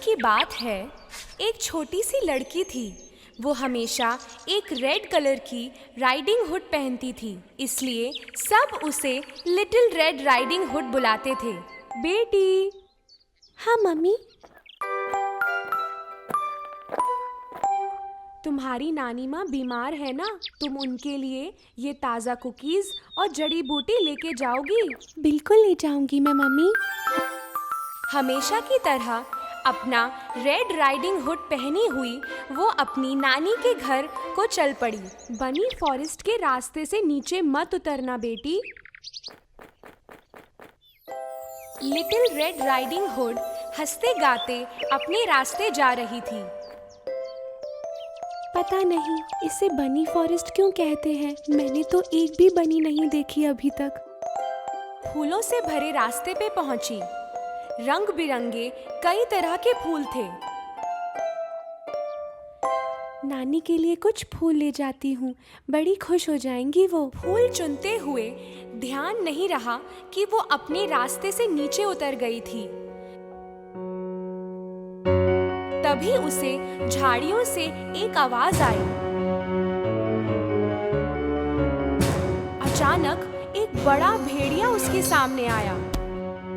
की बात है, एक छोटी सी लड़की थी। वो हमेशा एक रेड कलर की राइडिंग हुड पहनती थी, इसलिए सब उसे लिटिल रेड राइडिंग हुड बुलाते थे। बेटी। हाँ मम्मी। तुम्हारी नानी माँ बीमार है ना, तुम उनके लिए ये ताज़ा कुकीज़ और जड़ी बूटी लेके जाओगी? बिल्कुल ले जाऊंगी मैं मम्मी। हमेशा की तरह अपना रेड राइडिंग हुड पहनी हुई वो अपनी नानी के घर को चल पड़ी। बनी फॉरेस्ट के रास्ते से नीचे मत उतरना बेटी। लिटिल रेड राइडिंग हुड हंसते गाते अपने रास्ते जा रही थी। पता नहीं इसे बनी फॉरेस्ट क्यों कहते हैं, मैंने तो एक भी बनी नहीं देखी अभी तक। फूलों से भरे रास्ते पे पहुंची। रंग बिरंगे कई तरह के फूल थे। नानी के लिए कुछ फूल ले जाती हूँ, बड़ी खुश हो जाएंगी वो। फूल चुनते हुए ध्यान नहीं रहा कि वो अपने रास्ते से नीचे उतर गई थी। तभी उसे झाड़ियों से एक आवाज आई। अचानक एक बड़ा भेड़िया उसके सामने आया।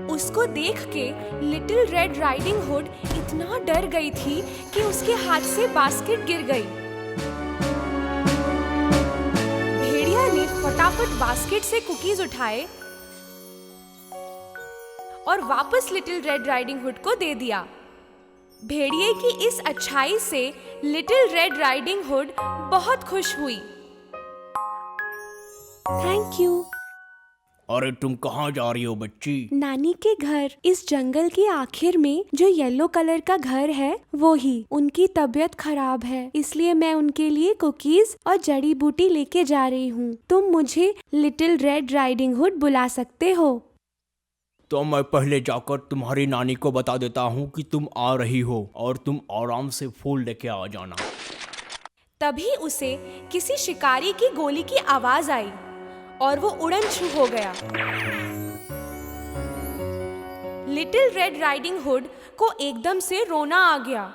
उसको देख के लिटिल रेड राइडिंग हुड इतना डर गई थी कि उसके हाथ से बास्केट गिर गई। भेड़िया ने फटाफट बास्केट से कुकीज उठाए और वापस लिटिल रेड राइडिंग हुड को दे दिया। भेड़िए की इस अच्छाई से लिटिल रेड राइडिंग हुड बहुत खुश हुई। Thank you. अरे तुम कहाँ जा रही हो बच्ची? नानी के घर, इस जंगल के आखिर में जो येलो कलर का घर है वो ही। उनकी तबीयत खराब है, इसलिए मैं उनके लिए कुकीज और जड़ी बूटी लेके जा रही हूँ। तुम मुझे लिटिल रेड राइडिंग हुड बुला सकते हो। तो मैं पहले जाकर तुम्हारी नानी को बता देता हूँ कि तुम आ रही हो और तुम आराम से फूल लेके आ जाना। तभी उसे किसी शिकारी की गोली की आवाज आई और वो उड़न शुरू हो गया। लिटिल रेड राइडिंग हुड को एकदम से रोना आ गया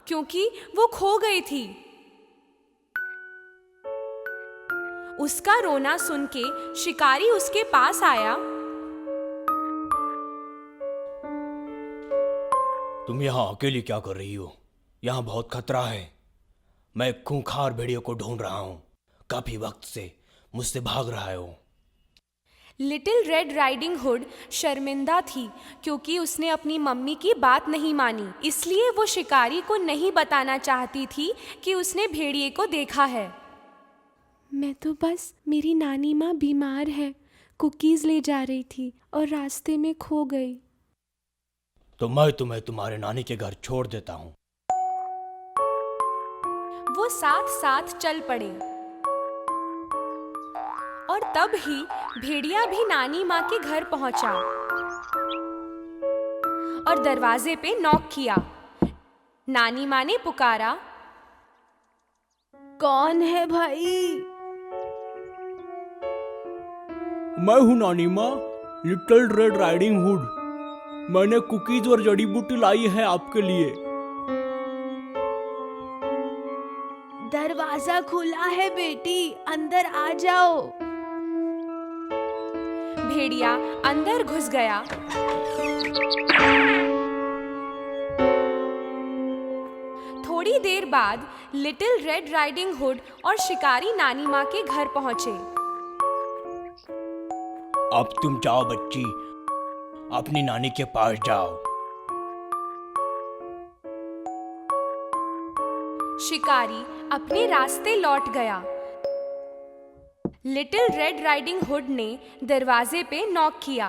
क्योंकि वो खो गई थी। उसका रोना सुन के शिकारी उसके पास आया। तुम यहाँ अकेली क्या कर रही हो? यहाँ बहुत खतरा है। मैं खूंखार भेड़ियों को ढूंढ रहा हूँ। काफी वक्त से मुझसे भाग रहा है वो। लिटिल रेड राइडिंग हुड शर्मिंदा थी क्योंकि उसने अपनी मम्मी की बात नहीं मानी, इसलिए वो शिकारी को नहीं बताना चाहती थी कि उसने भेड़िए को देखा है। मैं तो बस, मेरी नानी माँ बीमार है, कुकीज ले जा रही थी और रास्ते में खो गई। तो मैं तुम्हें तुम्हारे नानी के घर छोड़ देता हूँ। वो साथ साथ चल पड़े और तब ही भेड़िया भी नानी माँ के घर पहुंचा और दरवाजे पे नॉक किया। नानी माँ ने पुकारा, कौन है भाई? मैं हूँ नानी माँ, लिटिल रेड राइडिंग हुड। मैंने कुकीज और जड़ी बूटी लाई है आपके लिए। दरवाजा खुला है बेटी, अंदर आ जाओ। भेड़िया अंदर घुस गया। थोड़ी देर बाद लिटिल रेड राइडिंग हुड और शिकारी नानी माँ के घर पहुंचे। अब तुम जाओ बच्ची, अपनी नानी के पास जाओ। शिकारी अपने रास्ते लौट गया। लिटिल रेड राइडिंग हुड ने दरवाजे पे नॉक किया।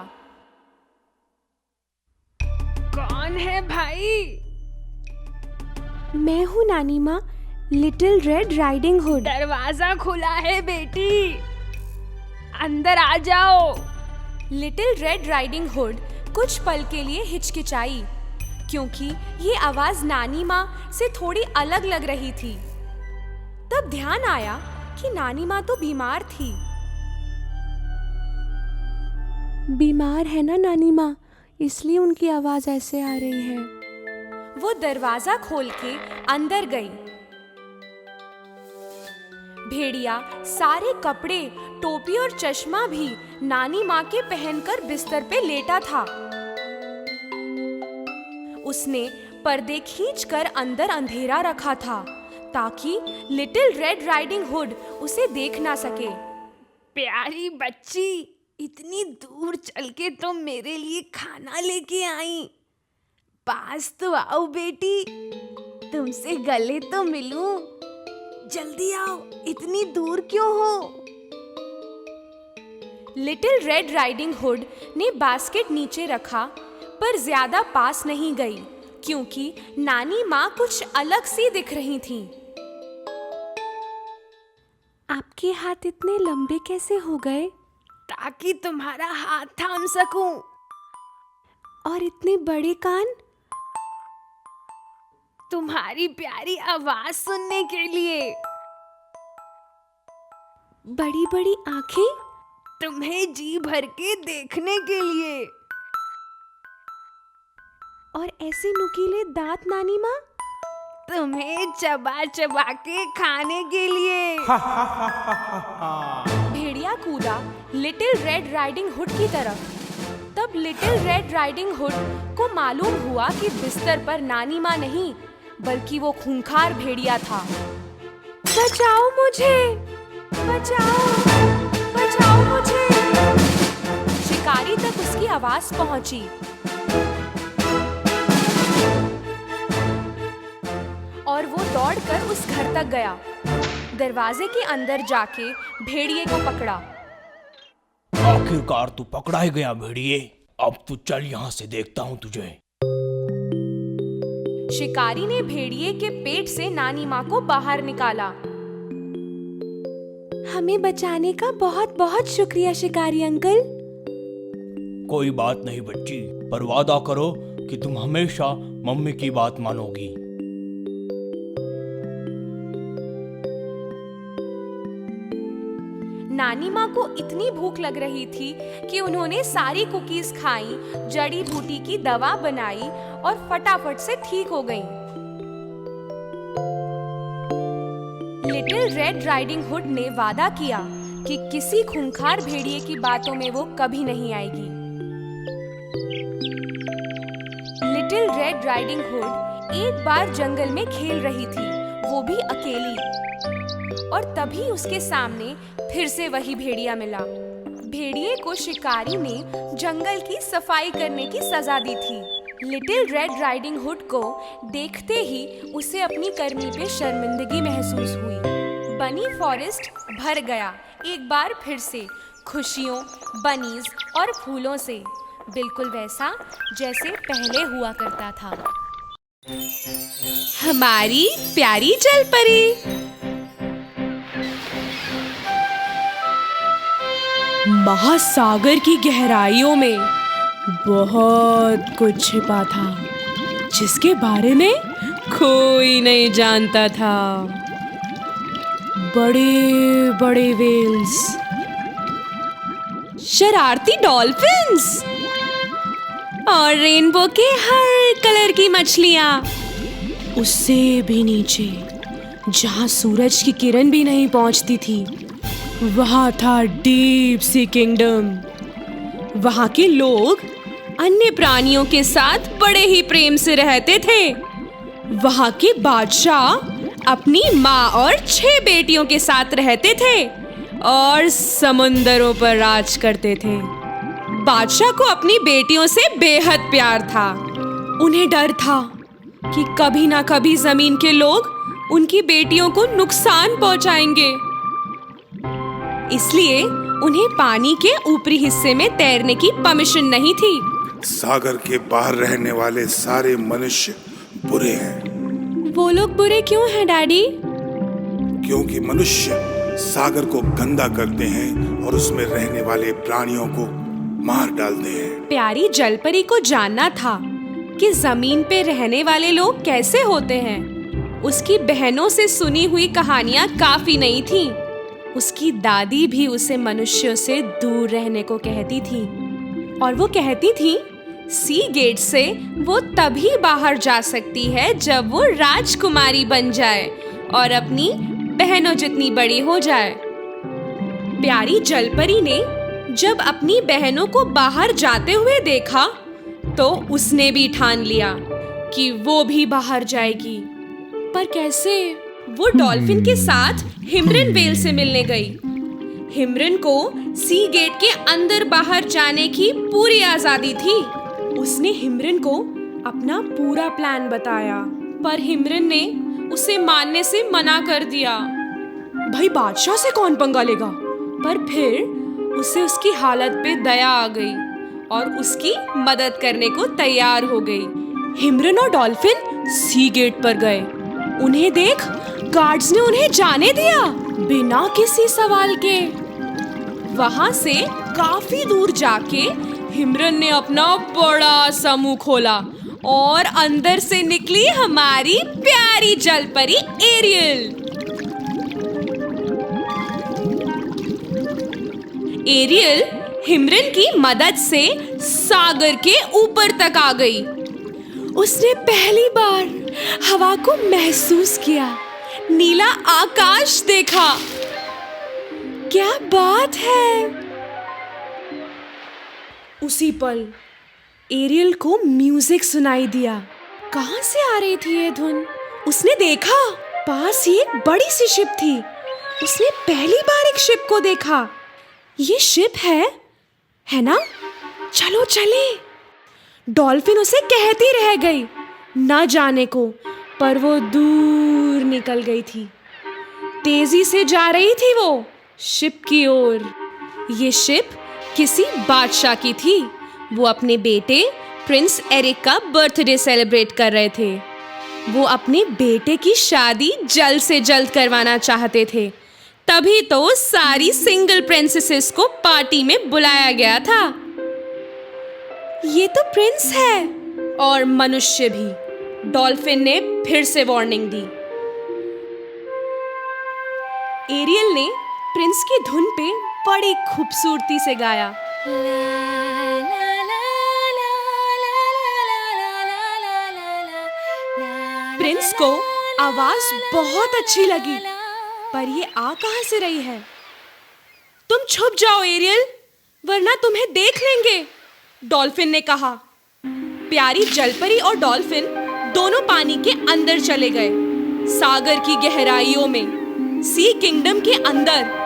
कौन है भाई? मैं हूँ नानी माँ, लिटिल रेड राइडिंग हुड। दरवाजा खुला है बेटी, अंदर आ जाओ। लिटिल रेड राइडिंग हुड कुछ पल के लिए हिचकिचाई क्योंकि ये आवाज नानी माँ से थोड़ी अलग लग रही थी। तब ध्यान आया कि नानी माँ तो बीमार थी। बीमार है ना नानी माँ, इसलिए उनकी आवाज ऐसे आ रही है। वो दरवाजा खोल के अंदर गई। भेड़िया सारे कपड़े, टोपी और चश्मा भी नानी माँ के पहनकर बिस्तर पे लेटा था। उसने पर्दे खींचकर अंदर अंधेरा रखा था ताकि लिटिल रेड राइडिंग हुड उसे देख ना सके। प्यारी बच्ची, इतनी दूर चल के तुम मेरे लिए खाना लेके आई। पास तो आओ बेटी, तुमसे गले तो मिलूं। जल्दी आओ, इतनी दूर क्यों हो? लिटिल रेड राइडिंग हुड ने बास्केट नीचे रखा पर ज्यादा पास नहीं गई क्योंकि नानी माँ कुछ अलग सी दिख रही थी। आपके हाथ इतने लंबे कैसे हो गए? ताकि तुम्हारा हाथ थाम सकूं। और इतने बड़े कान? तुम्हारी प्यारी आवाज सुनने के लिए। बड़ी बड़ी आंखें? तुम्हें जी भर के देखने के लिए। और ऐसे नुकीले दांत नानी माँ? तुम्हें चबा चबा के खाने के लिए। भेड़िया कूदा लिटिल रेड राइडिंग हुड की तरफ। तब लिटिल रेड राइडिंग हुड को मालूम हुआ कि बिस्तर पर नानी माँ नहीं बल्कि वो खूंखार भेड़िया था। बचाओ मुझे, बचाओ, बचाओ मुझे। शिकारी तक उसकी आवाज पहुंची। और वो दौड़कर उस घर तक गया। दरवाजे के अंदर जाके भेड़िए को पकड़ा। आखिरकार तू पकड़ा ही गया भेड़िए। अब तू चल यहाँ से, देखता हूँ तुझे। शिकारी ने भेड़िए के पेट से नानी माँ को बाहर निकाला। हमें बचाने का बहुत बहुत शुक्रिया शिकारी अंकल। कोई बात नहीं बच्ची, पर वादा करो कि तुम हमेशा मम्मी की बात मानोगी। नानी माँ को इतनी भूख लग रही थी कि उन्होंने सारी कुकीज खाई, जड़ी बूटी की दवा बनाई और फटाफट से ठीक हो गईं। लिटिल रेड राइडिंग हुड ने वादा किया कि किसी खूंखार भेड़िए की बातों में वो कभी नहीं आएगी। लिटिल रेड राइडिंग हुड एक बार जंगल में खेल रही थी, वो भी अकेली। और तभी उसके सामने फिर से वही भेड़िया मिला। भेड़िए को शिकारी ने जंगल की सफाई करने की सजा दी थी। लिटिल रेड राइडिंग हुड को देखते ही उसे अपनी कर्मी पे शर्मिंदगी महसूस हुई। बनी फॉरेस्ट भर गया एक बार फिर से खुशियों, बनीज और फूलों से, बिल्कुल वैसा जैसे पहले हुआ करता था। हमारी प्यारी जलपरी। महासागर की गहराइयों में बहुत कुछ छिपा था जिसके बारे में कोई नहीं जानता था। बड़े बड़े वेल्स, शरारती डॉल्फिन्स और रेनबो के हर कलर की मछलियां। उससे भी नीचे जहां सूरज की किरण भी नहीं पहुंचती थी, वहां था डीप सी किंगडम। वहां के लोग अन्य प्राणियों के साथ बड़े ही प्रेम से रहते थे। वहां के बादशाह अपनी माँ और 6 बेटियों के साथ रहते थे और समुंदरों पर राज करते थे। बादशाह को अपनी बेटियों से बेहद प्यार था। उन्हें डर था कि कभी ना कभी जमीन के लोग उनकी बेटियों को नुकसान पहुंचाएंगे, इसलिए उन्हें पानी के ऊपरी हिस्से में तैरने की परमिशन नहीं थी। सागर के बाहर रहने वाले सारे मनुष्य बुरे हैं। वो लोग बुरे क्यों हैं डैडी? क्योंकि मनुष्य सागर को गंदा करते हैं और उसमें रहने वाले प्राणियों को मार डालते हैं। प्यारी जलपरी को जानना था कि जमीन पे रहने वाले लोग कैसे होते हैं। उसकी बहनों से सुनी हुई कहानियां काफी नहीं थीं। उसकी दादी भी उसे मनुष्यों से दूर रहने को कहती थी और वो कहती थी सी गेट से वो तभी बाहर जा सकती है जब वो राजकुमारी बन जाए और अपनी बहनों जितनी बड़ी हो जाए। प्यारी जलपरी ने जब अपनी बहनों को बाहर जाते हुए देखा तो उसने भी ठान लिया कि वो भी बाहर जाएगी। पर कैसे? वो डॉल्फिन के साथ हिमरन व्हेल से मिलने गई। हिमरन को सी गेट के अंदर बाहर जाने की पूरी आजादी थी। उसने हिमरन को अपना पूरा प्लान बताया, पर हिमरन ने उसे मानने से मना कर दिया। भाई बादशाह से कौन पंगा लेगा? पर फिर उसे उसकी हालत पे दया आ गई और उसकी मदद करने को तैयार हो गई। हिमरन और डॉल्फिन सी गेट पर गए। उन्हें देख गार्ड्स ने उन्हें जाने दिया बिना किसी सवाल के। वहां से काफी दूर जाके हिमरन ने अपना बड़ा सा मुंह खोला और अंदर से निकली हमारी प्यारी जलपरी एरियल। एरियल हिमरन की मदद से सागर के ऊपर तक आ गई। उसने पहली बार हवा को महसूस किया, नीला आकाश देखा। क्या बात है! उसी पल एरियल को म्यूजिक सुनाई दिया। कहां से आ रही थी ये धुन? उसने देखा पास ही एक बड़ी सी शिप थी। उसने पहली बार एक शिप को देखा। ये शिप है ना? चलो चले। डॉल्फिन उसे कहती रह गई न जाने को, पर वो दूर निकल गई थी। तेजी से जा रही थी वो शिप की ओर। ये शिप किसी बादशाह की थी। वो अपने बेटे प्रिंस एरिक का बर्थडे सेलिब्रेट कर रहे थे। वो अपने बेटे की शादी जल्द से जल्द करवाना चाहते थे, तभी तो सारी सिंगल प्रिंसेसेस को पार्टी में बुलाया गया था। ये तो प्रिंस है और मनुष्य भी। डॉल्फिन ने फिर से वार्निंग दी। एरियल ने प्रिंस की धुन पे बड़ी खूबसूरती से गाया। प्रिंस को आवाज बहुत अच्छी लगी, पर ये आ कहां से रही है? तुम छुप जाओ एरियल, वरना तुम्हें देख लेंगे, डॉल्फिन ने कहा। प्यारी जलपरी और डॉल्फिन दोनों पानी के अंदर चले गए, सागर की गहराइयों में, सी किंगडम के अंदर।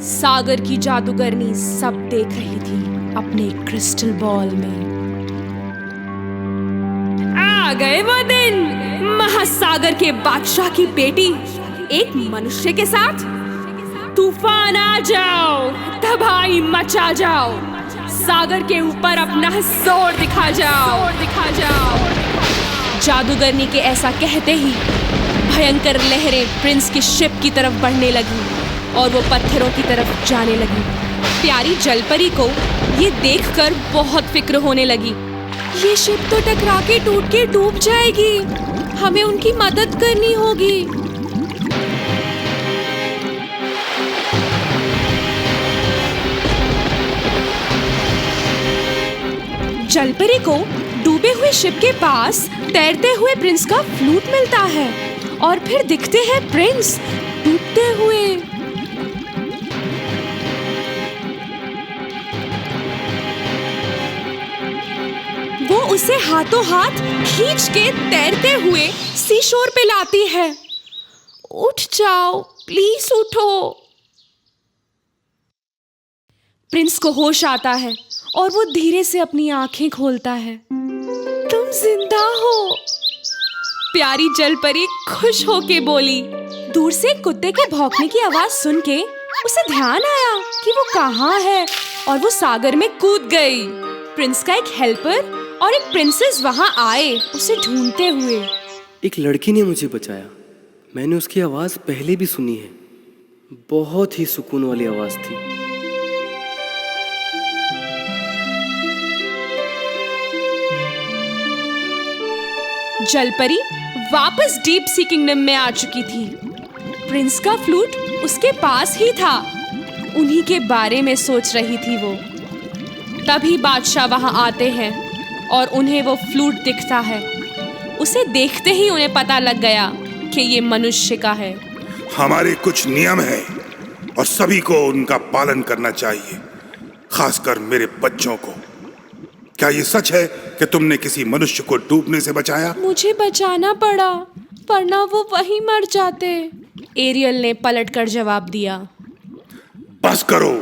सागर की जादूगरनी सब देख रही थी अपने क्रिस्टल बॉल में। आ गए वो दिन। महासागर के बादशाह की बेटी एक मनुष्य के साथ। तूफान आ जाओ, तबाही मचा जाओ, सागर के ऊपर अपना जोर दिखा जाओ। जादूगरनी के ऐसा कहते ही भयंकर लहरें प्रिंस की शिप की तरफ बढ़ने लगी और वो पत्थरों की तरफ जाने लगी। प्यारी जलपरी को ये देखकर बहुत फिक्र होने लगी। ये शिप तो टकरा के टूट के डूब जाएगी, हमें उनकी मदद करनी होगी। जलपरी को डूबे हुए शिप के पास तैरते हुए प्रिंस का फ्लूट मिलता है और फिर दिखते हैं प्रिंस डूबते हुए। वो उसे हाथों हाथ खींच के तैरते हुए सीशोर पे लाती है। उठ जाओ, प्लीज उठो। प्रिंस को होश आता है और वो धीरे से अपनी आंखें खोलता है। तुम जिंदा हो, प्यारी जलपरी खुश होके बोली। दूर से कुत्ते के भौंकने की आवाज सुन के उसे ध्यान आया कि वो कहाँ है और वो सागर में कूद गई। प्रिंस का एक हेल्पर और एक प्रिंसेस वहां आए उसे ढूंढते हुए। एक लड़की ने मुझे बचाया। मैंने उसकी आवाज पहले भी सुनी है, बहुत ही सुकून वाली आवाज थी। जलपरी वापस डीप सी किंगडम में आ चुकी थी। प्रिंस का फ्लूट उसके पास ही था। उन्हीं के बारे में सोच रही थी वो। तभी बादशाह वहां आते हैं और उन्हें वो फ्लूट दिखता है। उसे देखते ही उन्हें पता लग गया कि ये मनुष्य का है। हमारे कुछ नियम हैं और सभी को उनका पालन करना चाहिए, खासकर मेरे बच्चों को। क्या ये सच है कि तुमने किसी मनुष्य को डूबने से बचाया? मुझे बचाना पड़ा, वरना वो वहीं मर जाते। एरियल ने पलटकर जवाब दिया। बस करो,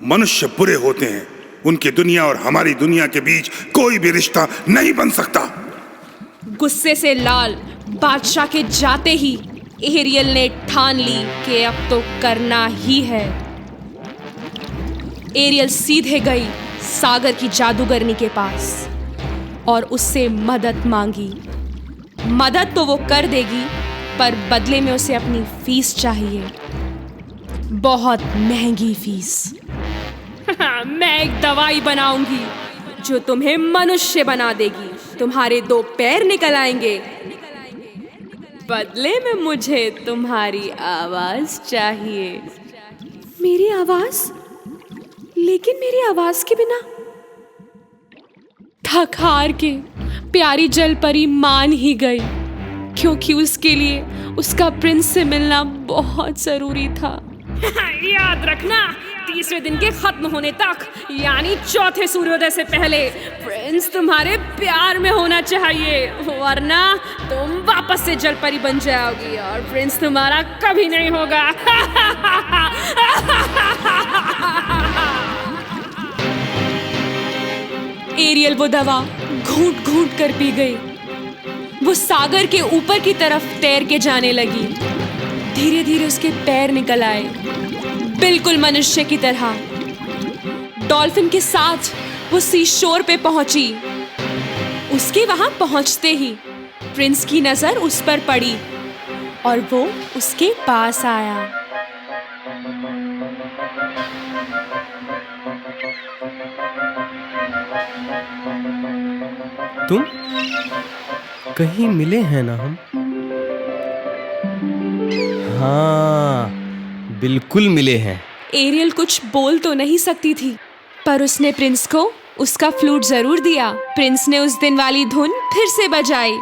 मनुष्य बुरे होते हैं। उनकी दुनिया और हमारी दुनिया के बीच कोई भी रिश्ता नहीं बन सकता। गुस्से से लाल बादशाह के जाते ही एरियल ने ठान ली कि अब तो करना ही है। एरियल सीधे गई सागर की जादूगरनी के पास और उससे मदद मांगी। मदद तो वो कर देगी, पर बदले में उसे अपनी फीस चाहिए, बहुत महंगी फीस। मैं एक दवाई बनाऊंगी जो तुम्हें मनुष्य बना देगी। तुम्हारे 2 पैर निकल आएंगे। बदले में मुझे तुम्हारी आवाज चाहिए। मेरी आवाज? लेकिन मेरी आवाज के बिना थक हार के प्यारी जलपरी मान ही गई, क्योंकि उसके लिए उसका प्रिंस से मिलना बहुत जरूरी था। याद रखना, 30वें दिन के खत्म होने तक, यानी चौथे सूर्योदय से पहले प्रिंस तुम्हारे प्यार में होना चाहिए, वरना तुम वापस से जलपरी बन जाओगी और प्रिंस तुम्हारा कभी नहीं होगा। एरियल वो दवा घूंट घूंट कर पी गई। वो सागर के ऊपर की तरफ तैर के जाने लगी। धीरे धीरे उसके पैर निकल आए, बिल्कुल मनुष्य की तरह। डॉल्फिन के साथ वो सी शोर पे पहुंची। उसके वहां पहुंचते ही प्रिंस की नजर उस पर पड़ी और वो उसके पास आया। तुम कहीं मिले हैं ना हम? हाँ, बिल्कुल मिले हैं। एरियल कुछ बोल तो नहीं सकती थी, पर उसने प्रिंस को उसका फ्लूट जरूर दिया। प्रिंस ने उस दिन वाली धुन फिर से बजाई।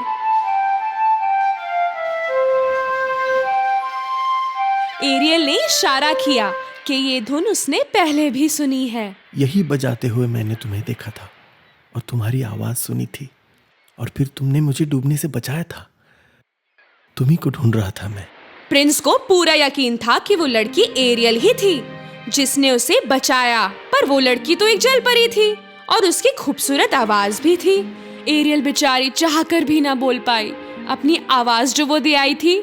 एरियल ने इशारा किया कि ये धुन उसने पहले भी सुनी है। यही बजाते हुए मैंने तुम्हें देखा था और तुम्हारी आवाज सुनी थी, और फिर तुमने मुझे डूबने से बचाया था। तुम्ही को ढूंढ रहा था मैं। प्रिंस को पूरा यकीन था कि वो लड़की एरियल ही थी जिसने उसे बचाया, पर वो लड़की तो एक जलपरी थी और उसकी खूबसूरत आवाज भी थी। एरियल बेचारी चाहकर भी ना बोल पाई अपनी आवाज जो वो दे आई थी।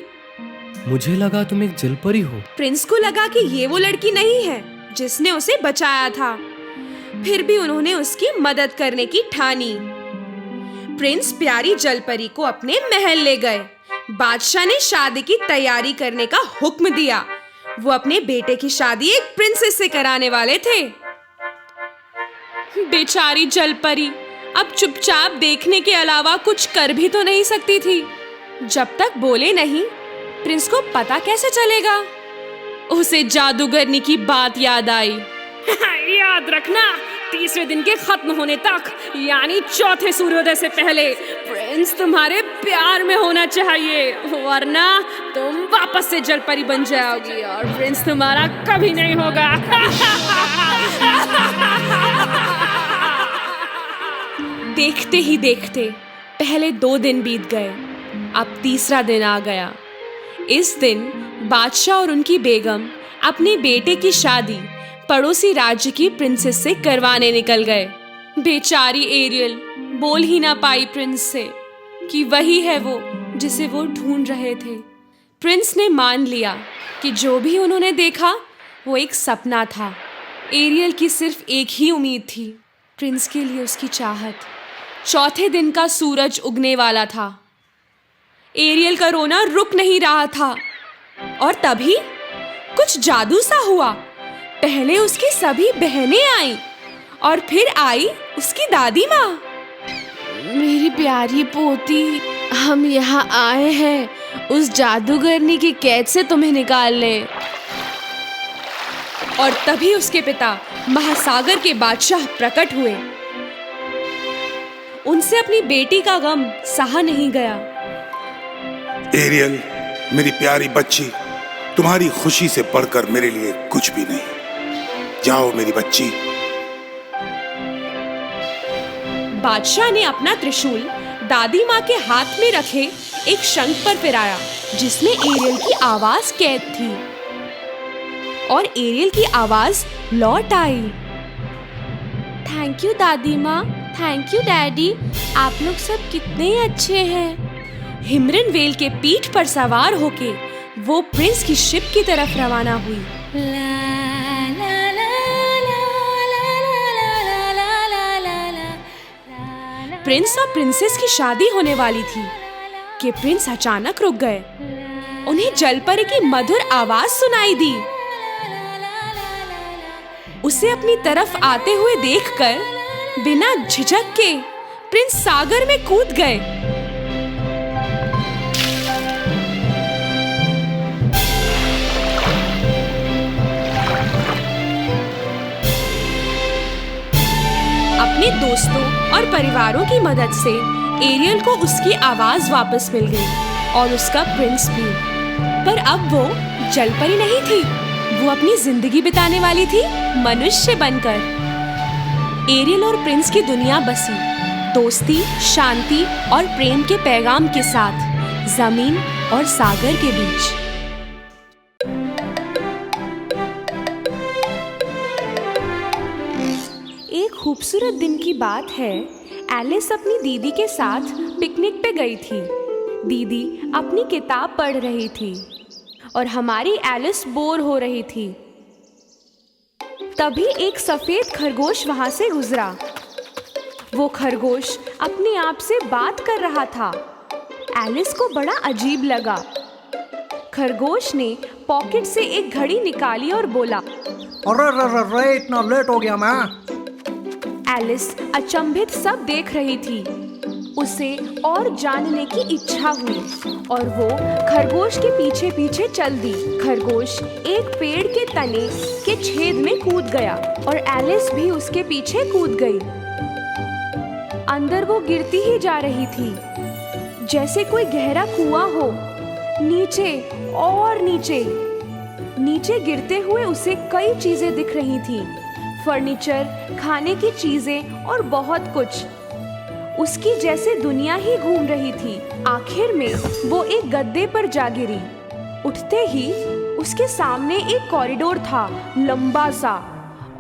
मुझे लगा तुम एक जलपरी हो। प्रिंस को लगा कि ये वो लड़की नहीं है जिसने उसे बचाया था। फिर भी उन्होंने उसकी मदद करने की ठानी। प्रिंस प्यारी जलपरी को अपने महल ले गए। बादशाह ने शादी की तैयारी करने का हुक्म दिया। वो अपने बेटे की शादी एक प्रिंसेस से कराने वाले थे। बेचारी जलपरी अब चुपचाप देखने के अलावा कुछ कर भी तो नहीं सकती थी। जब तक बोले नहीं, प्रिंस को पता कैसे चलेगा? उसे जादूगरनी की बात याद आई। याद रखना, 30वें दिन के खत्म होने तक, यानी चौथे सूर्योदय से पहले प्रिंस तुम्हारे प्यार में होना चाहिए, वरना तुम वापस से जलपरी बन जाओगी और प्रिंस तुम्हारा कभी नहीं होगा। देखते ही देखते पहले 2 दिन बीत गए। अब तीसरा दिन आ गया। इस दिन बादशाह और उनकी बेगम अपने बेटे की शादी पड़ोसी राज्य की प्रिंसेस से करवाने निकल गए। बेचारी एरियल बोल ही ना पाई प्रिंस से कि वही है वो जिसे वो ढूंढ रहे थे। प्रिंस ने मान लिया कि जो भी उन्होंने देखा वो एक सपना था। एरियल की सिर्फ एक ही उम्मीद थी, प्रिंस के लिए उसकी चाहत। चौथे दिन का सूरज उगने वाला था। एरियल का रोना रुक नहीं रहा था और तभी कुछ जादू सा हुआ। पहले उसकी सभी बहनें आईं और फिर आई उसकी दादी माँ। मेरी प्यारी पोती, हम यहाँ आए हैं उस जादूगरनी की कैद से तुम्हें निकालने। और तभी उसके पिता महासागर के बादशाह प्रकट हुए। उनसे अपनी बेटी का गम सहा नहीं गया। एरियल, मेरी प्यारी बच्ची, तुम्हारी खुशी से बढ़कर मेरे लिए कुछ भी नहीं। जाओ मेरी बच्ची। बादशाह ने अपना त्रिशूल दादी माँ के हाथ में रखे एक शंख पर फिराया, जिसमें एरियल की आवाज कैद थी, और एरियल की आवाज लौट आई। थैंक यू दादी माँ, थैंक यू डैडी, आप लोग सब कितने अच्छे हैं। हिमरन वेल के पीठ पर सवार होके वो प्रिंस की शिप की तरफ रवाना हुई। प्रिंस और प्रिंसेस की शादी होने वाली थी कि प्रिंस अचानक रुक गए। उन्हें जलपरी की मधुर आवाज सुनाई दी। उसे अपनी तरफ आते हुए देखकर बिना झिझक के प्रिंस सागर में कूद गए। अपने दोस्तों और परिवारों की मदद से एरियल को उसकी आवाज वापस मिल गई और उसका प्रिंस भी। पर अब वो जलपरी नहीं थी, वो अपनी जिंदगी बिताने वाली थी मनुष्य बनकर। एरियल और प्रिंस की दुनिया बसी दोस्ती, शांति और प्रेम के पैगाम के साथ जमीन और सागर के बीच। एक खूबसूरत दिन की बात है। एलिस अपनी दीदी के साथ पिकनिक पे गई थी। दीदी अपनी किताब पढ़ रही थी और हमारी एलिस बोर हो रही थी। तभी एक सफेद खरगोश वहां से गुजरा। वो खरगोश अपने आप से बात कर रहा था। एलिस को बड़ा अजीब लगा। खरगोश ने पॉकेट से एक घड़ी निकाली और बोला, अरे इतना लेट हो गया मैं। एलिस अचंभित सब देख रही थी। उसे और जानने की इच्छा हुई और वो खरगोश के पीछे पीछे चल दी। खरगोश एक पेड़ के तने के छेद में कूद गया और एलिस भी उसके पीछे कूद गई। अंदर वो गिरती ही जा रही थी, जैसे कोई गहरा कुआं हो। नीचे और नीचे। नीचे गिरते हुए उसे कई चीजें दिख रही थीं। फर्नीचर, खाने की चीजें और बहुत कुछ। उसकी जैसे दुनिया ही घूम रही थी। आखिर में वो एक गद्दे पर जा गिरी। उठते ही उसके सामने एक कॉरिडोर था, लंबा सा,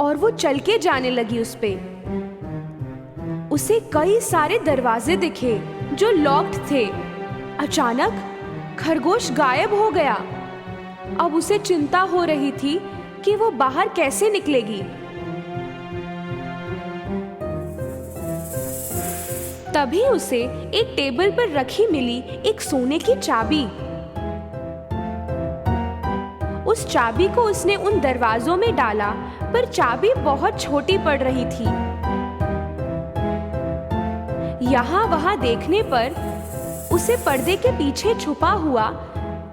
और वो चल के जाने लगी उस पे। उसे कई सारे दरवाजे दिखे जो लॉक्ड थे। अचानक खरगोश गायब हो गया। अब उसे चिंता हो रही थी कि वो बाहर कैसे निकलेगी। तभी उसे एक टेबल पर रखी मिली एक सोने की चाबी। उस चाबी को उसने उन दरवाजों में डाला, पर चाबी बहुत छोटी पड़ रही थी। यहाँ वहाँ देखने पर उसे पर्दे के पीछे छुपा हुआ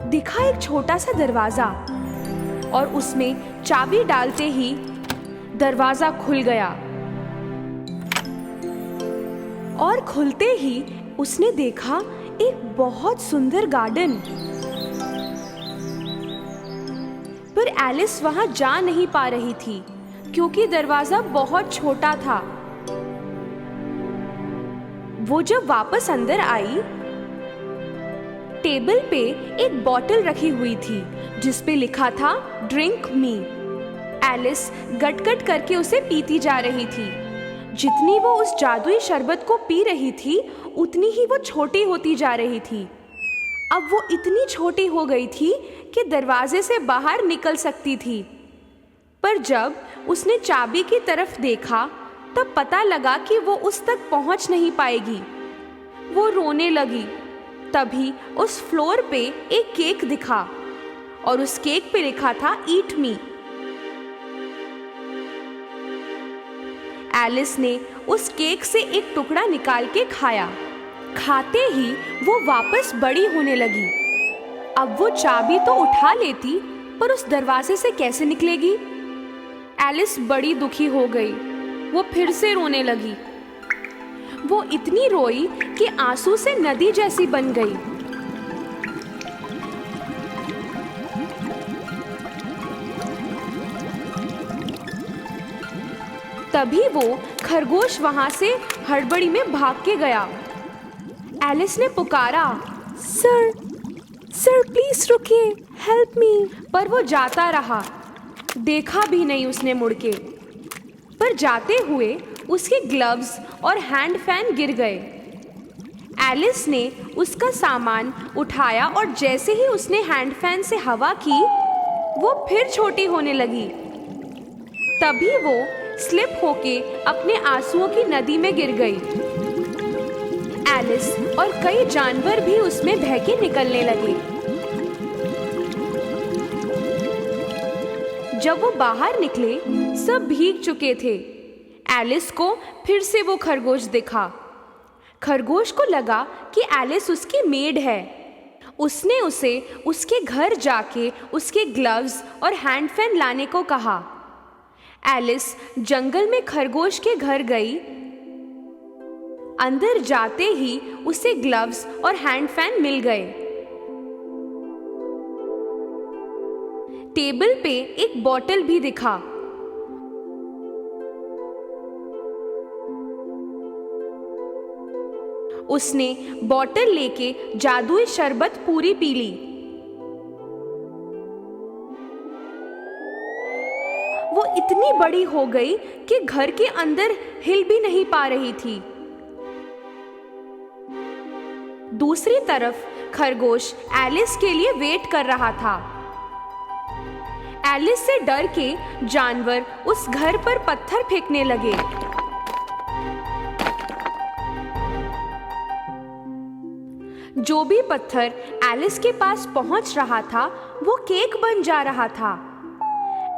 दिखा एक छोटा सा दरवाजा, और उसमें चाबी डालते ही दरवाजा खुल गया। और खुलते ही उसने देखा एक बहुत सुंदर गार्डन। पर एलिस वहां जा नहीं पा रही थी क्योंकि दरवाजा बहुत छोटा था। वो जब वापस अंदर आई, टेबल पे एक बोतल रखी हुई थी जिस पे लिखा था ड्रिंक मी। एलिस गट-गट करके उसे पीती जा रही थी। जितनी वो उस जादुई शरबत को पी रही थी, उतनी ही वो छोटी होती जा रही थी। अब वो इतनी छोटी हो गई थी कि दरवाजे से बाहर निकल सकती थी। पर जब उसने चाबी की तरफ देखा, तब पता लगा कि वो उस तक पहुंच नहीं पाएगी। वो रोने लगी। तभी उस फ्लोर पे एक केक दिखा और उस केक पे लिखा था ईट मी। एलिस ने उस केक से एक टुकड़ा निकाल के खाया। खाते ही वो वापस बड़ी होने लगी। अब वो चाबी तो उठा लेती, पर उस दरवाजे से कैसे निकलेगी? एलिस बड़ी दुखी हो गई। वो फिर से रोने लगी। वो इतनी रोई कि आंसू से नदी जैसी बन गई। तभी वो खरगोश वहां से हड़बड़ी में भाग के गया। एलिस ने पुकारा, सर, सर प्लीज रुकिए, हेल्प मी। पर वो जाता रहा। देखा भी नहीं उसने मुड़ के। पर जाते हुए उसके ग्लव्स और हैंड फैन गिर गए। एलिस ने उसका सामान उठाया और जैसे ही उसने हैंड फैन से हवा की, वो फिर छोटी होने लगी। तभी वो स्लिप होके अपने आंसुओं की नदी में गिर गई। एलिस और कई जानवर भी उसमें बह के निकलने लगे। जब वो बाहर निकले, सब भीग चुके थे। एलिस को फिर से वो खरगोश दिखा। खरगोश को लगा कि एलिस उसकी मेड है। उसने उसे उसके घर जाके उसके ग्लव्स और हैंड फैन लाने को कहा। एलिस जंगल में खरगोश के घर गई। अंदर जाते ही उसे ग्लव्स और हैंड फैन मिल गए। टेबल पे एक बॉटल भी दिखा। उसने बॉटल लेके जादुई शरबत पूरी पी ली। वो इतनी बड़ी हो गई कि घर के अंदर हिल भी नहीं पा रही थी। दूसरी तरफ खरगोश एलिस के लिए वेट कर रहा था। एलिस से डर के जानवर उस घर पर पत्थर फेंकने लगे। जो भी पत्थर एलिस के पास पहुंच रहा था, वो केक बन जा रहा था।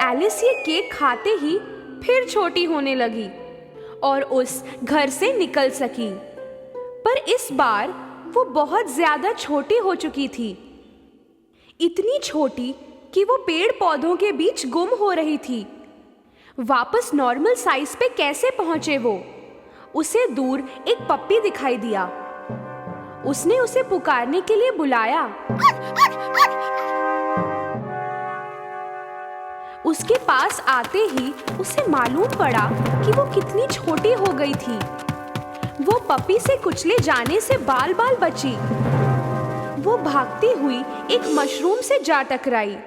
एलिस ये केक खाते ही फिर छोटी होने लगी और उस घर से निकल सकी। पर इस बार वो बहुत ज्यादा छोटी हो चुकी थी। इतनी छोटी कि वो पेड़ पौधों के बीच गुम हो रही थी। वापस नॉर्मल साइज पे कैसे पहुंचे वो? उसे दूर एक पप्पी दिखाई दिया। उसने उसे पुकारने के लिए बुलाया। उसके पास आते ही उसे मालूम पड़ा कि वो कितनी छोटी हो गई थी। वो पपी से कुचले जाने से बाल बाल बची। वो भागती हुई एक मशरूम से जा टकराई।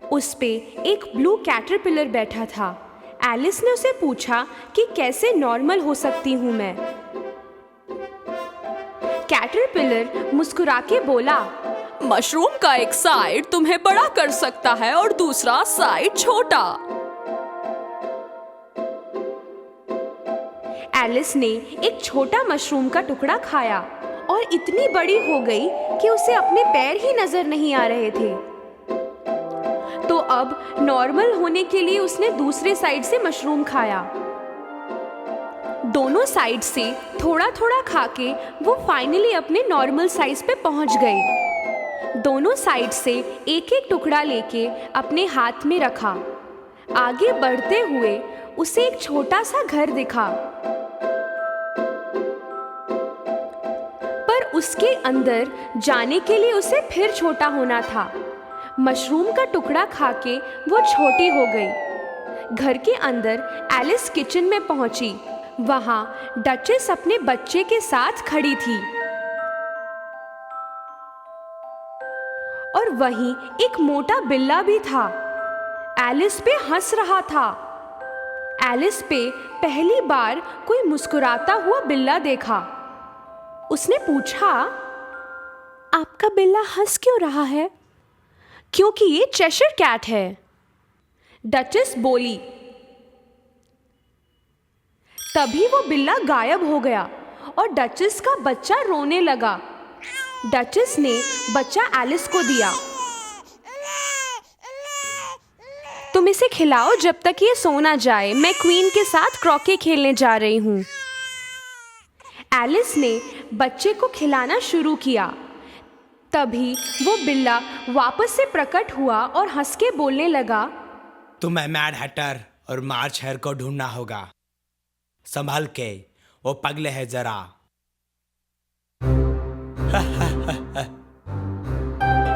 उस पे एक ब्लू कैटरपिलर बैठा था। एलिस ने उसे पूछा कि कैसे नॉर्मल हो सकती हूँ मैं। कैटरपिलर मुस्कुरा के बोला, मशरूम का एक साइड तुम्हें बड़ा कर सकता है और दूसरा साइड छोटा। एलिस ने एक छोटा मशरूम का टुकड़ा खाया और इतनी बड़ी हो गई कि उसे अपने पैर ही नजर नहीं आ रहे थे। तो अब नॉर्मल होने के लिए उसने दूसरे साइड से मशरूम खाया। दोनों साइड से थोड़ा थोड़ा खाके वो फाइनली अपने नॉर्मल साइज पे पहुंच गई। दोनों साइड से एक एक टुकड़ा लेके अपने हाथ में रखा। आगे बढ़ते हुए उसे एक छोटा सा घर दिखा, पर उसके अंदर जाने के लिए उसे फिर छोटा होना था। मशरूम का टुकड़ा खाके वो छोटी हो गई। घर के अंदर एलिस किचन में पहुंची। वहां डचेस अपने बच्चे के साथ खड़ी थी और वहीं एक मोटा बिल्ला भी था। एलिस पे हंस रहा था। एलिस पे पहली बार कोई मुस्कुराता हुआ बिल्ला देखा। उसने पूछा, आपका बिल्ला हंस क्यों रहा है? क्योंकि ये चेशर कैट है, डचेस बोली। तभी वो बिल्ला गायब हो गया और डचेस का बच्चा रोने लगा। डचेस ने बच्चा एलिस को दिया। तुम इसे खिलाओ जब तक ये सो ना जाए। मैं क्वीन के साथ क्रॉके खेलने जा रही हूँ। एलिस ने बच्चे को खिलाना शुरू किया। तभी वो बिल्ला वापस से प्रकट हुआ और हंस के बोलने लगा, तुम्हें मैड हैटर और मार्च हेयर को ढूंढना होगा। संभाल के, वो पगले है जरा।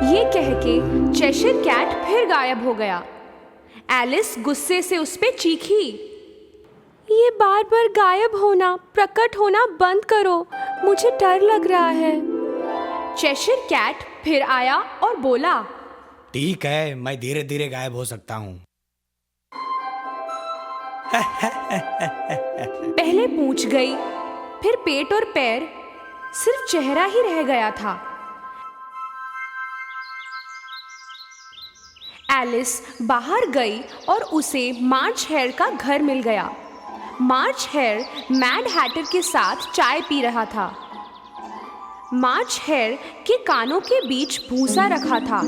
ये कह के चेशर कैट फिर गायब हो गया। एलिस गुस्से से उस पे चीखी, ये बार बार गायब होना, प्रकट होना बंद करो, मुझे डर लग रहा है। चेशर कैट फिर आया और बोला, ठीक है, मैं धीरे धीरे गायब हो सकता हूँ। पहले पूंछ गई, फिर पेट और पैर, सिर्फ चेहरा ही रह गया था। एलिस बाहर गई और उसे मार्च हेयर का घर मिल गया। मार्च हेयर मैड हैटर के साथ चाय पी रहा था। मार्च हेयर के कानों के बीच भूसा रखा था।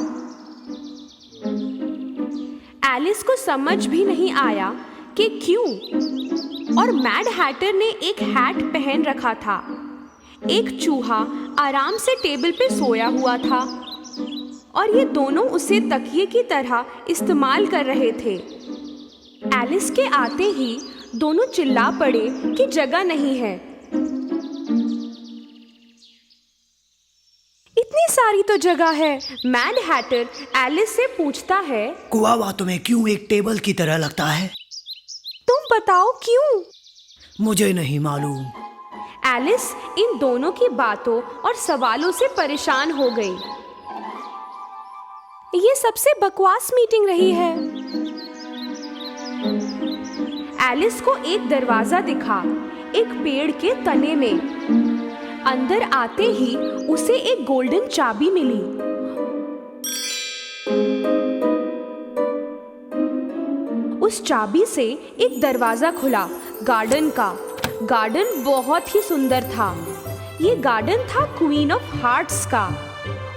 एलिस को समझ भी नहीं आया कि क्यों, और मैड हैटर ने एक हैट पहन रखा था। एक चूहा आराम से टेबल पे सोया हुआ था और ये दोनों उसे तकिए की तरह इस्तेमाल कर रहे थे। एलिस के आते ही दोनों चिल्ला पड़े कि जगह नहीं है। इतनी सारी तो जगह है। मैड हैटर एलिस से पूछता है, कुआवा तुम्हें क्यों एक टेबल की तरह लगता है? तुम बताओ क्यों? मुझे नहीं मालूम। एलिस इन दोनों की बातों और सवालों से परेशान हो गई। ये सबसे बकवास मीटिंग रही है। एलिस को एक दरवाजा दिखा, एक पेड़ के तने में। अंदर आते ही उसे एक गोल्डन चाबी मिली। उस चाबी से एक दरवाजा खुला गार्डन का। गार्डन बहुत ही सुंदर था। ये गार्डन था क्वीन ऑफ हार्ट्स का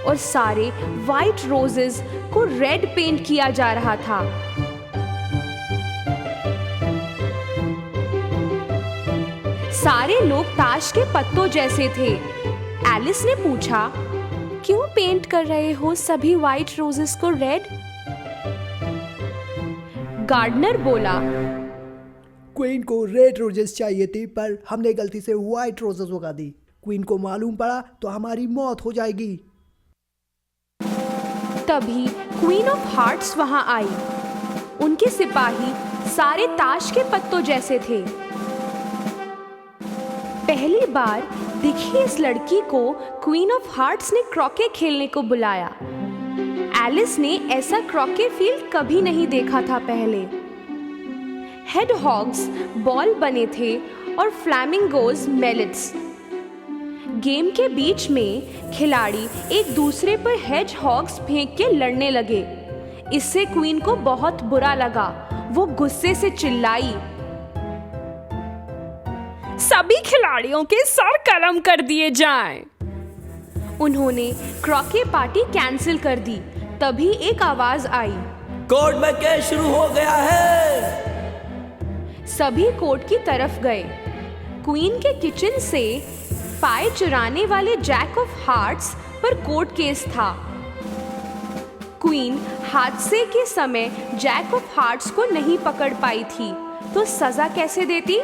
और सारे वाइट रोजेस को रेड पेंट किया जा रहा था। सारे लोग ताश के पत्तों जैसे थे। एलिस ने पूछा, क्यों पेंट कर रहे हो सभी वाइट रोजेस को रेड? गार्डनर बोला, क्वीन को रेड रोजेस चाहिए थी, पर हमने गलती से व्हाइट रोजेस उगा दी। क्वीन को मालूम पड़ा तो हमारी मौत हो जाएगी। तभी क्वीन ऑफ हार्ट्स वहां आई। उनके सिपाही सारे ताश के पत्तों जैसे थे। पहली बार दिखी इस लड़की को क्वीन ऑफ हार्ट्स ने क्रॉके खेलने को बुलाया। एलिस ने ऐसा क्रॉके फील्ड कभी नहीं देखा था पहले। हेड हॉग्स बॉल बने थे और फ्लैमिंगोज मैलेट्स। गेम के बीच में खिलाड़ी एक दूसरे पर हेज हॉग्स फेंक के लड़ने लगे। इससे क्वीन को बहुत बुरा लगा। वो गुस्से से चिल्लाई, सभी खिलाड़ियों के सर कलम कर दिए जाएं। उन्होंने क्रॉके पार्टी कैंसिल कर दी। तभी एक आवाज आई, कोर्ट में केस शुरू हो गया है। सभी कोर्ट की तरफ गए। क्वीन के किचन से पाए चुराने वाले जैक ऑफ हार्ट्स पर कोर्ट केस था। क्वीन हादसे के समय जैक ऑफ हार्ट्स को नहीं पकड़ पाई थी, तो सजा कैसे देती?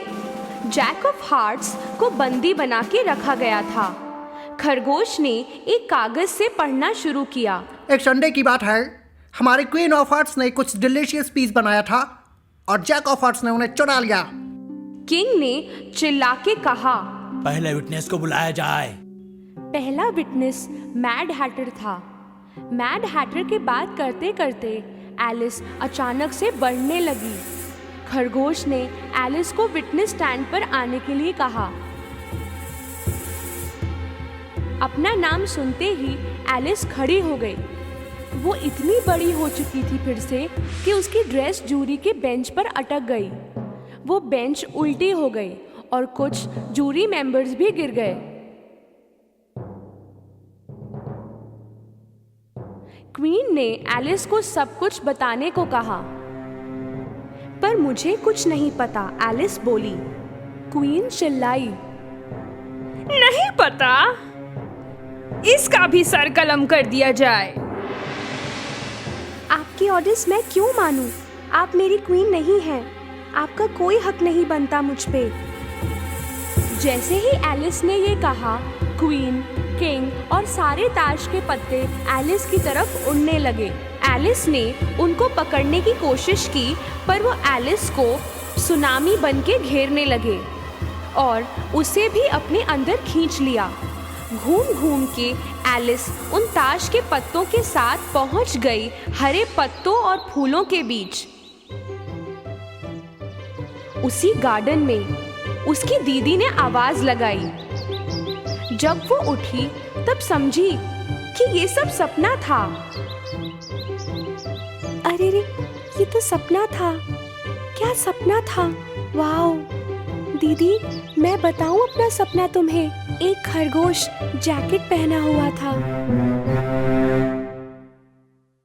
जैक ऑफ हार्ट्स को बंदी बना के रखा गया था। खरगोश ने एक कागज से पढ़ना शुरू किया। एक संडे की बात है, हमारे क्वीन ऑफ हार्ट्स ने कुछ डिलीशियस पीस बनाया था और जैक ऑफ हार्ट्स ने उन्हें चुरा लिया। किंग ने चिल्ला के कहा, पहले विटनेस को बुलाया जाए। पहला विटनेस मैड हैटर था। मैड हैटर के बात करते करते एलिस अचानक से बढ़ने लगी। खरगोश ने एलिस को विटनेस स्टैंड पर आने के लिए कहा। अपना नाम सुनते ही एलिस खड़ी हो गई। वो इतनी बड़ी हो चुकी थी फिर से कि उसकी ड्रेस जूरी के बेंच पर अटक गई। वो बेंच उल्टी हो गई और कुछ जूरी मेंबर्स भी गिर गए। क्वीन ने एलिस को सब कुछ बताने को कहा, पर मुझे कुछ नहीं पता, एलिस बोली। क्वीन चिल्लाई, नहीं पता? इसका भी सर कलम कर दिया जाए। आपके ऑर्डर्स मैं क्यों मानूं? आप मेरी क्वीन नहीं हैं। आपका कोई हक नहीं बनता मुझ पे। जैसे ही एलिस ने ये कहा, क्वीन, किंग और सारे ताश के पत्ते एलिस की तरफ उड़ने लगे। एलिस ने उनको पकड़ने की कोशिश की, पर वो एलिस को सुनामी बन के घेरने लगे और उसे भी अपने अंदर खींच लिया। घूम घूम के एलिस उन ताश के पत्तों के साथ पहुंच गई हरे पत्तों और फूलों के बीच। उसी गार्डन में उसकी दीदी ने आवाज लगाई। जब वो उठी तब समझी कि ये सब सपना था। अरे रे, ये तो सपना था। क्या सपना था? वाओ दीदी, मैं बताऊं अपना सपना तुम्हें। एक खरगोश जैकेट पहना हुआ था।